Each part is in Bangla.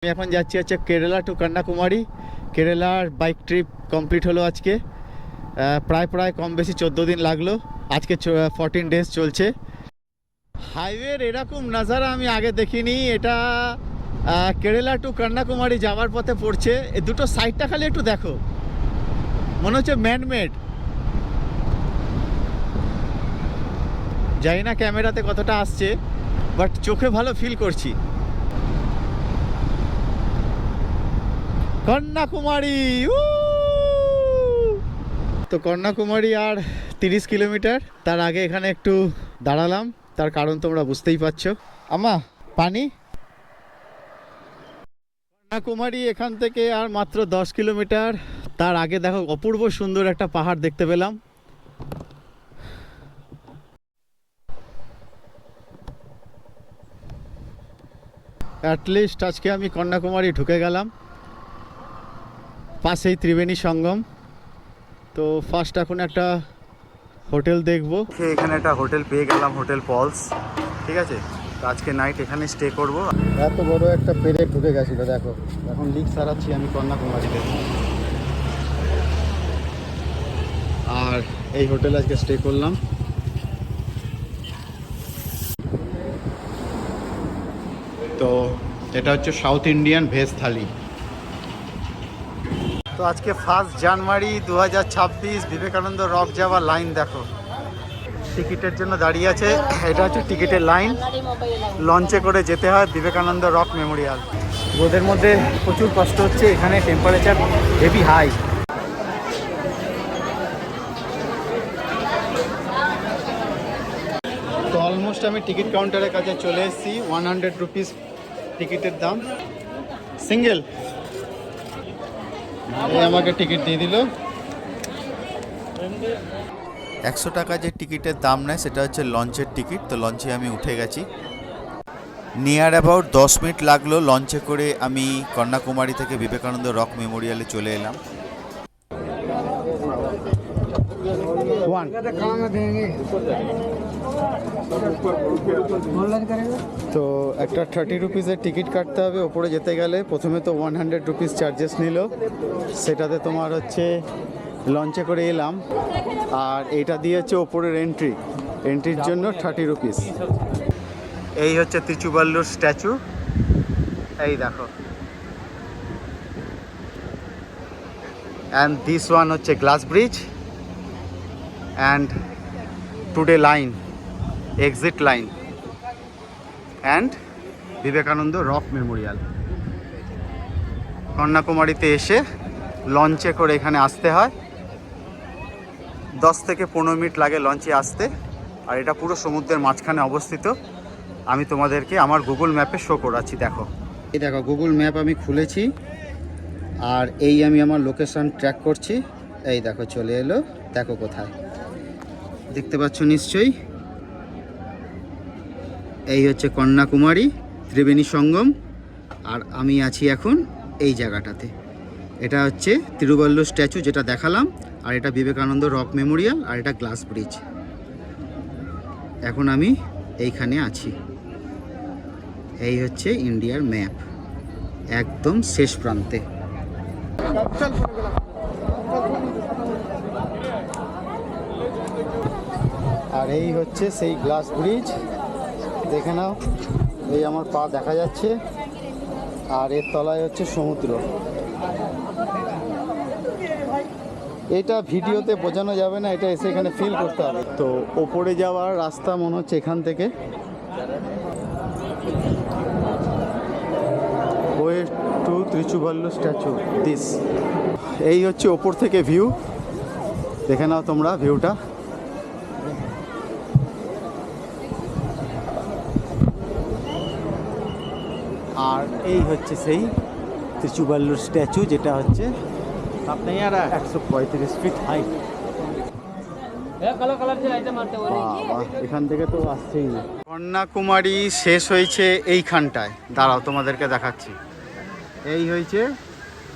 আমি এখন যাচ্ছি হচ্ছে কেরালা টু কন্যাকুমারী। কেরালার বাইক ট্রিপ কমপ্লিট হলো আজকে। প্রায় কম বেশি 14 দিন লাগলো। আজকে 14 ডেজ চলছে। হাইওয়ের এরকম নাজারা আমি আগে দেখিনি। এটা কেরালা টু কন্যাকুমারী যাওয়ার পথে পড়ছে। এই দুটো সাইডটা খালি একটু দেখো, মনে হচ্ছে ম্যানমেড। জানি না ক্যামেরাতে কতটা আসছে, বাট চোখে ভালো ফিল করছি। কন্যাকুমারী, তো কন্যাকুমারী আর 30 কিলোমিটার। তার আগে এখানে একটু দাঁড়ালাম, তার কারণ তোমরা বুঝতেই পারছো। আমা পানি। কন্যাকুমারী এখান থেকে আর মাত্র 10 কিলোমিটার। তার আগে দেখো অপূর্ব সুন্দর একটা পাহাড় দেখতে পেলাম। অ্যাটলিস্ট আজকে আমি কন্যাকুমারী ঢুকে গেলাম। পাশেই ত্রিবেণী সঙ্গম। তো ফার্স্ট এখন একটা হোটেল দেখবো। এখানে একটা হোটেল পেয়ে গেলাম, হোটেল পলস। ঠিক আছে, তো আজকে নাইট এখানে স্টে করব। এত বড় একটা পেরেক ঢুকে গেছিলো, দেখো এখন লিক সারাচ্ছি আমি কন্যাকুমারীতে। আর এই হোটেলে আজকে স্টে করলাম। তো এটা হচ্ছে সাউথ ইন্ডিয়ান ভেজ থালি। তো আজকে 1 জানুয়ারি 2026, বিবেকানন্দ রক যাওয়ার লাইন দেখো। টিকিটের জন্য দাঁড়িয়ে আছে। এটা হচ্ছে টিকিটের লাইন। লঞ্চে করে যেতে হয় বিবেকানন্দ রক মেমোরিয়াল। রোদের মধ্যে প্রচুর কষ্ট হচ্ছে, এখানে টেম্পারেচার হেভি হাই। তো অলমোস্ট আমি টিকিট কাউন্টারের কাছে চলে এসেছি। 100 রুপিস টিকিটের দাম, সিঙ্গেল। আমাকে টিকিট দিয়ে দিল। 100 টাকা যে টিকিটের দাম নেয় সেটা হচ্ছে লঞ্চের টিকিট। তো লঞ্চে আমি উঠে গেছি। নিয়ার অ্যাবাউট 10 মিনিট লাগলো লঞ্চে করে আমি কন্যাকুমারী থেকে বিবেকানন্দ রক মেমোরিয়ালে চলে এলাম। তো একটা 30 রুপিসের টিকিট কাটতে হবে ওপরে যেতে গেলে। প্রথমে তো 100 রুপিস চার্জেস নিল, সেটাতে তোমার হচ্ছে লঞ্চে করে এলাম। আর এইটা দিয়ে হচ্ছে ওপরের এন্ট্রির জন্য 30 রুপিস। এই হচ্ছে তিরুচুবাল্লুর স্ট্যাচু, এই দেখো। অ্যান্ড দিস ওয়ান হচ্ছে glass bridge and today line, exit line and Vivekananda rock memorial. কন্যাকুমারীতে এসে লঞ্চে করে এখানে আসতে হয়। 10 থেকে 15 মিনিট লাগে লঞ্চে আসতে। আর এটা পুরো সমুদ্রের মাঝখানে অবস্থিত। আমি তোমাদেরকে আমার গুগল ম্যাপে শো করাচ্ছি, দেখো। এই দেখো গুগল ম্যাপ আমি খুলেছি, আর এই আমি আমার লোকেশন ট্র্যাক করছি। এই দেখো চলে এলো, দেখো কোথায় দেখতে পাচ্ছ নিশ্চয়ই। এই হচ্ছে কন্যাকুমারী ত্রিবেণী সঙ্গম, আর আমি আছি এখন এই জায়গাটাতে। এটা হচ্ছে তিরুবল্লুর স্ট্যাচু যেটা দেখালাম, আর এটা বিবেকানন্দ রক মেমোরিয়াল, আর এটা গ্লাস ব্রিজ। এখন আমি এইখানে আছি। এই হচ্ছে ইন্ডিয়ার ম্যাপ, একদম শেষ প্রান্তে। আর এই হচ্ছে সেই গ্লাস ব্রিজ, দেখে নাও। এই আমার পা দেখা যাচ্ছে, আর এর তলায় হচ্ছে সমুদ্র। এটা ভিডিওতে বোঝানো যাবে না, এটা এসে এখানে ফিল করতে হবে। তো ওপরে যাওয়ার রাস্তা মনে হচ্ছে এখান থেকে। ওয়ে টু তিরুচুবাল্লু স্ট্যাচু দিস। এই হচ্ছে ওপর থেকে ভিউ, দেখে নাও তোমরা ভিউটা। আর এই হচ্ছে সেই তিরুচুবাল্লুর স্ট্যাচু, যেটা হচ্ছে 135 ফিট হাইট। এখান থেকে তো আসছেই না। কন্যাকুমারী শেষ হয়েছে এইখানটায়, দাঁড়াও তোমাদেরকে দেখাচ্ছি। এই হয়েছে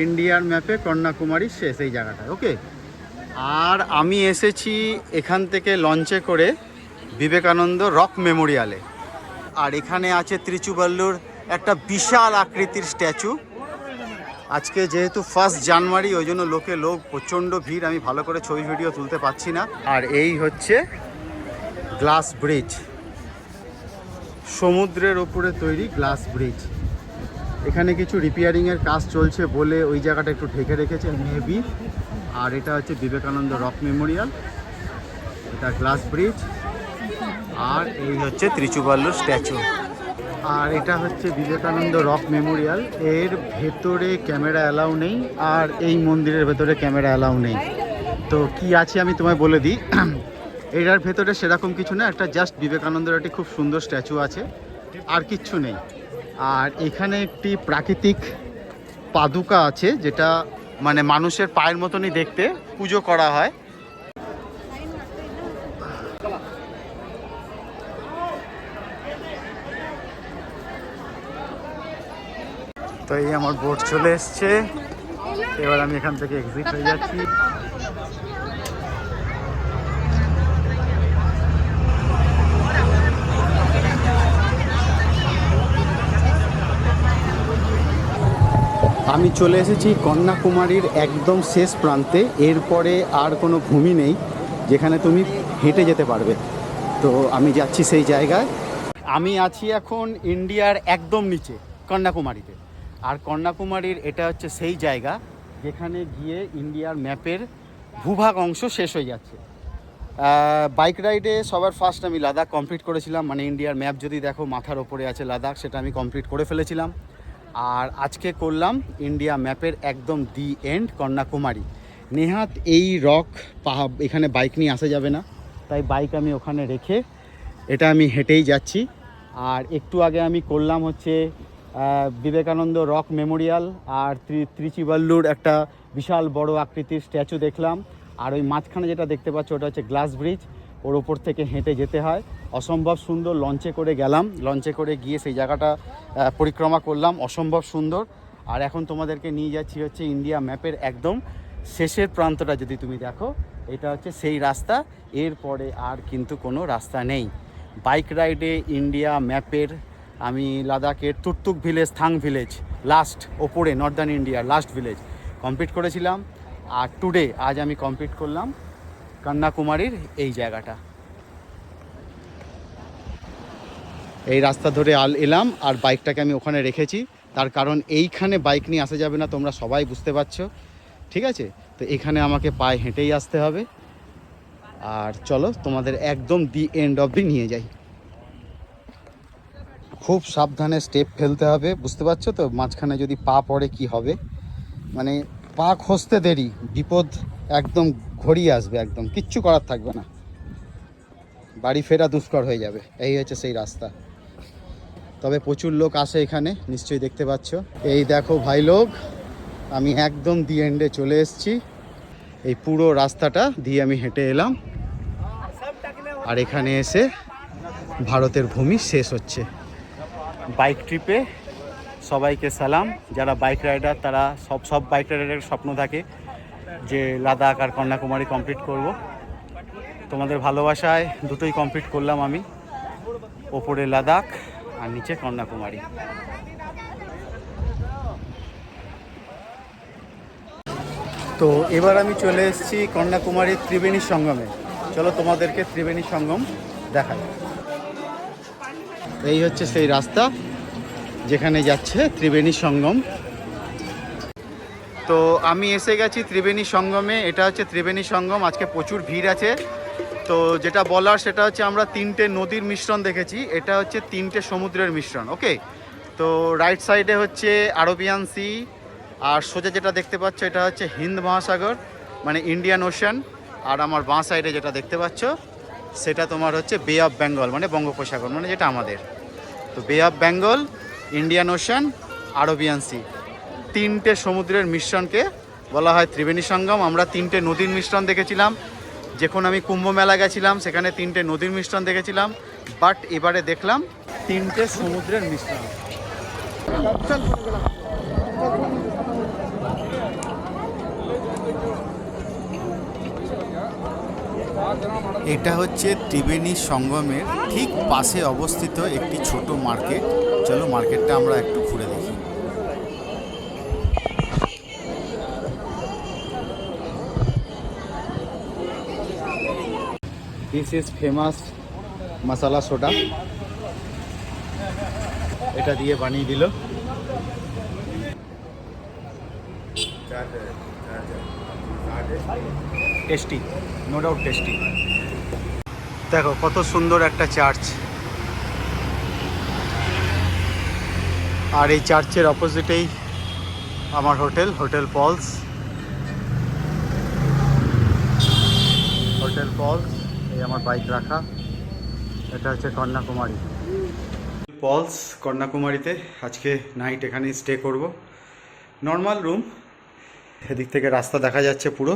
ইন্ডিয়ার ম্যাপে কন্যাকুমারী শেষ, এই জায়গাটায়। ওকে, আর আমি এসেছি এখান থেকে লঞ্চে করে বিবেকানন্দ রক মেমোরিয়ালে। আর এখানে আছে তিরুচুবাল্লুর একটা বিশাল আকৃতির স্ট্যাচু। আজকে যেহেতু 1 জানুয়ারি ওই জন্য লোক প্রচণ্ড ভিড়, আমি ভালো করে ছবি ভিডিও তুলতে পারছি না। আর এই হচ্ছে গ্লাস ব্রিজ, সমুদ্রের ওপরে তৈরি গ্লাস ব্রিজ। এখানে কিছু রিপেয়ারিংয়ের কাজ চলছে বলে ওই জায়গাটা একটু ঢেকে রেখেছে মেবি। আর এটা হচ্ছে বিবেকানন্দ রক মেমোরিয়াল, এটা গ্লাস ব্রিজ। আর এই হচ্ছে ত্রিচুবাল্লুর স্ট্যাচু। আর এটা হচ্ছে বিবেকানন্দ রক মেমোরিয়াল। এর ভেতরে ক্যামেরা অ্যালাউ নেই, আর এই মন্দিরের ভেতরে ক্যামেরা অ্যালাউ নেই। তো কি আছে আমি তোমায় বলে দিই। এটার ভেতরে সেরকম কিছু না, একটা জাস্ট বিবেকানন্দের একটি খুব সুন্দর স্ট্যাচু আছে, আর কিচ্ছু নেই। আর এখানে একটি প্রাকৃতিক পাদুকা আছে, যেটা মানে মানুষের পায়ের মতনই দেখতে, পুজো করা হয়। তো এই আমার বোট চলে এসছে, এবার আমি এখান থেকে এক্সিট হয়ে যাচ্ছি। আমি চলে এসেছি কন্যাকুমারীর একদম শেষ প্রান্তে। এরপরে আর কোনো ভূমি নেই যেখানে তুমি হেঁটে যেতে পারবে। তো আমি যাচ্ছি সেই জায়গায়। আমি আছি এখন ইন্ডিয়ার একদম নিচে কন্যাকুমারীতে। আর কন্যাকুমারীর এটা হচ্ছে সেই জায়গা যেখানে গিয়ে ইন্ডিয়ার ম্যাপের ভূভাগ অংশ শেষ হয়ে যাচ্ছে। বাইক রাইডে সবার ফার্স্ট আমি লাদাখ কমপ্লিট করেছিলাম, মানে ইন্ডিয়ার ম্যাপ যদি দেখো মাথার ওপরে আছে লাদাখ, সেটা আমি কমপ্লিট করে ফেলেছিলাম। আর আজকে করলাম ইন্ডিয়া ম্যাপের একদম দি এন্ড কন্যাকুমারী। নেহাত এই রক পাহাড়, এখানে বাইক নিয়ে আসা যাবে না, তাই বাইক আমি ওখানে রেখে এটা আমি হেঁটেই যাচ্ছি। আর একটু আগে আমি করলাম হচ্ছে বিবেকানন্দ রক মেমোরিয়াল আর ত্রিচিবাল্লুর একটা বিশাল বড় আকৃতির স্ট্যাচু দেখলাম। আর ওই মাঝখানে যেটা দেখতে পাচ্ছ ওটা হচ্ছে গ্লাস ব্রিজ, ওর ওপর থেকে হেঁটে যেতে হয়, অসম্ভব সুন্দর। লঞ্চে করে গেলাম, লঞ্চে করে গিয়ে সেই জায়গাটা পরিক্রমা করলাম, অসম্ভব সুন্দর। আর এখন তোমাদেরকে নিয়ে যাচ্ছি হচ্ছে ইন্ডিয়া ম্যাপের একদম শেষের প্রান্তটা। যদি তুমি দেখো এটা হচ্ছে সেই রাস্তা, এরপরে আর কিন্তু কোনো রাস্তা নেই। বাইক রাইডে ইন্ডিয়া ম্যাপের আমি লাদাখের তুর্তুক ভিলেজ, থাং ভিলেজ, লাস্ট ওপরে নর্দার্ন ইন্ডিয়ার লাস্ট ভিলেজ কমপ্লিট করেছিলাম। আর টুডে আজ আমি কমপ্লিট করলাম কন্যাকুমারীর এই জায়গাটা। এই রাস্তা ধরে এলাম আর বাইকটাকে আমি ওখানে রেখেছি, তার কারণ এইখানে বাইক নিয়ে আসা যাবে না, তোমরা সবাই বুঝতে পারছো, ঠিক আছে? তো এখানে আমাকে পায়ে হেঁটেই আসতে হবে। আর চলো তোমাদের একদম দি এন্ড অবধি নিয়ে যাই। খুব সাবধানে স্টেপ ফেলতে হবে, বুঝতে পারছো তো? মাঝখানে যদি পা পড়ে কি হবে, মানে পা খসতে দেরি, বিপদ একদম ঘড়িয়ে আসবে, একদম কিচ্ছু করার থাকবে না, বাড়ি ফেরা দুষ্কর হয়ে যাবে। এই হচ্ছে সেই রাস্তা। তবে প্রচুর লোক আসে এখানে, নিশ্চয়ই দেখতে পাচ্ছ। এই দেখো ভাই লোক, আমি একদম দি এন্ডে চলে এসেছি। এই পুরো রাস্তাটা দিয়ে আমি হেঁটে এলাম, আর এখানে এসে ভারতের ভূমি শেষ হচ্ছে। বাইক ট্রিপে সবাইকে সালাম। যারা বাইক রাইডার তারা সব বাইক রাইডারের স্বপ্ন থাকে যে লাদাখ আর কন্যাকুমারী কমপ্লিট করব। তোমাদের ভালোবাসায় দুটোই কমপ্লিট করলাম আমি, ওপরে লাদাখ আর নিচে কন্যাকুমারী। তো এবার আমি চলে এসেছি কন্যাকুমারীর ত্রিবেণী সঙ্গমে। চলো তোমাদেরকে ত্রিবেণী সঙ্গম দেখাই। এই হচ্ছে সেই রাস্তা যেখানে যাচ্ছে ত্রিবেণী সঙ্গম। তো আমি এসে গেছি ত্রিবেণী সঙ্গমে। এটা হচ্ছে ত্রিবেণী সঙ্গম। আজকে প্রচুর ভিড় আছে। তো যেটা বলার সেটা হচ্ছে আমরা 3টে নদীর মিশ্রণ দেখেছি, এটা হচ্ছে 3টে সমুদ্রের মিশ্রণ। ওকে, তো রাইট সাইডে হচ্ছে আরবিয়ান সি, আর সোজা যেটা দেখতে পাচ্ছ এটা হচ্ছে হিন্দ মহাসাগর মানে ইন্ডিয়ান ওশান। আর আমার বাঁ সাইডে যেটা দেখতে পাচ্ছ সেটা তোমার হচ্ছে বে অফ বেঙ্গল মানে বঙ্গোপসাগর, মানে যেটা আমাদের। তো Bay of Bengal, Indian Ocean, Arabian Sea, 3টে সমুদ্রের মিশ্রণকে বলা হয় ত্রিবেণী সঙ্গম। আমরা 3টে নদীর মিশ্রণ দেখেছিলাম। যখন আমি কুম্ভ মেলা গেছিলাম সেখানে 3টে নদীর মিশ্রণ দেখেছিলাম, বাট এবারে দেখলাম 3টে সমুদ্রের মিশ্রণ। এটা হচ্ছে ত্রিবেণী সঙ্গমের ঠিক পাশে অবস্থিত একটি ছোট মার্কেট, চলো মার্কেটটা আমরা একটু ঘুরে দেখি। This is famous masala soda, এটা দিয়ে বানিয়ে দিল। Tasty, no doubt tasty. দেখো কত সুন্দর একটা চার্চ, আর এই চার্চের অপোজিটেই আমার hotel, hotel Paul's. Hotel Paul's, এই আমার বাইক রাখা, এটা হচ্ছে কন্যাকুমারী। পলস কন্যাকুমারীতে আজকে নাইট এখানেই স্টে করব। নর্মাল রুম, এদিক থেকে রাস্তা দেখা যাচ্ছে পুরো।